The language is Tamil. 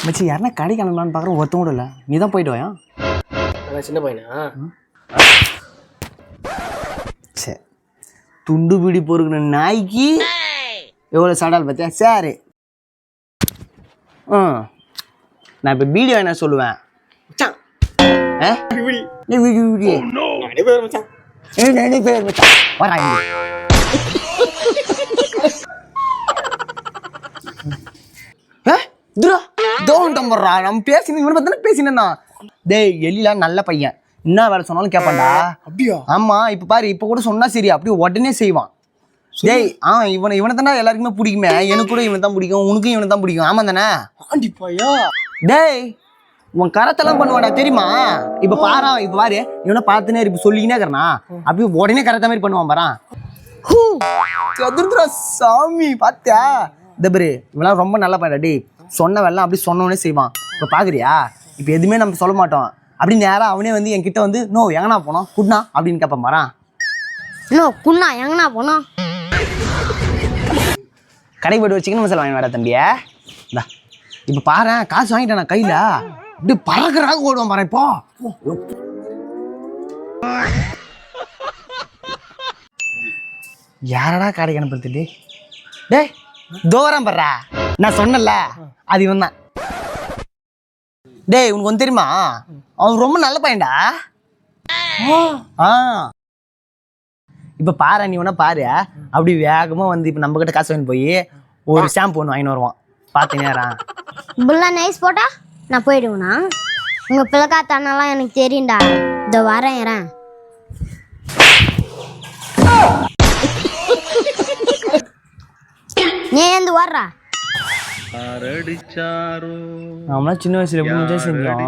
மச்சி யாருன்னா கடைக்கு அனுப்பலான்னு பார்க்குறேன், ஒருத்தம் கூட இல்லை. நீ தான் போயிட்டு வாயா. சின்ன பையனா? சரி, துண்டு பிடி பொறுக்கிற நாய்க்கு எவ்வளோ சடால் பார்த்தியா? சரி, நான் இப்போ வீடியோ என்ன சொல்லுவேன், நம்ம பேசினா டேய் எல்லாம் நல்ல பையன், என்ன வேலை சொன்னாலும் கேட்பான்டா. அப்படியா? ஆமா, இப்ப பாரு, இப்ப கூட சொன்னா சரி அப்படியே உடனே செய்வான். டேய் இவனை தானே எல்லாருக்குமே பிடிக்குமே, எனக்கு கூட இவனை தான் பிடிக்கும், உனக்கும் இவனை தான் பிடிக்கும். ஆமா தானே? ஆண்டிப்பாயா? டேய் உன் கரத்தெல்லாம் பண்ணுவாடா தெரியுமா? இப்ப பாரு, இப்ப பாரு, இவனை பார்த்துனே இப்ப சொல்லிக்கினே இருக்கிறனா அப்படியே உடனே கரெக்டா மாதிரி பண்ணுவான் பாரா. சதுர்துரா சாமி பாத்தியா? இந்த பாரு, இவெல்லாம் ரொம்ப நல்லா பண்ண. டேய் சொன்ன வெள்ளம் அப்படி சொன்னோடனே செய்வான். இப்ப பாக்குறியா? இப்ப எதுவுமே நம்ம சொல்ல மாட்டோம், அப்படி நேரம் அவனே வந்து என்கிட்ட வந்து நோ எங்கனா போனோம் குட்னா அப்படின்னு கேட்பான் பாரா. நோ குட்னா எங்கனா போனோம், கடை போய்ட்டு சிக்கன் மசாலா வாங்கி வர தம்பியா. இந்தா இப்ப பாரு, காசு வாங்கிட்டேன் நான் கையில, அப்படியே பறக்குறாங்க ஓடுவான் பாரு. இப்போ யாரடா கடைக்கு அனுப்புறது? டேய் தோரம் பர்றா, நான் சொன்னல அது இவன் தான். டேய் உனக்கு வந்து தெரியுமா, அவன் ரொம்ப நல்ல பையன்டா. இப்ப பாரு, நீ வேணா பாரு, அப்படி வேகமா வந்து இப்ப நம்ம கிட்ட காசு வாங்கி போய் ஒரு ஷாம்பு ஒன்று வாங்கின்னு வருவான். பார்த்தீங்கன்னா புல்லா நைஸ் போட்டா நான் போயிடுவேண்ணா. உங்க பிள்ளைக்காத்தானெல்லாம் எனக்கு தெரியும்டா. இதோ வரேன். நீ ஏந்து வர்றா. நம்மளாம் சின்ன வயசுல எப்படி செஞ்சோம்.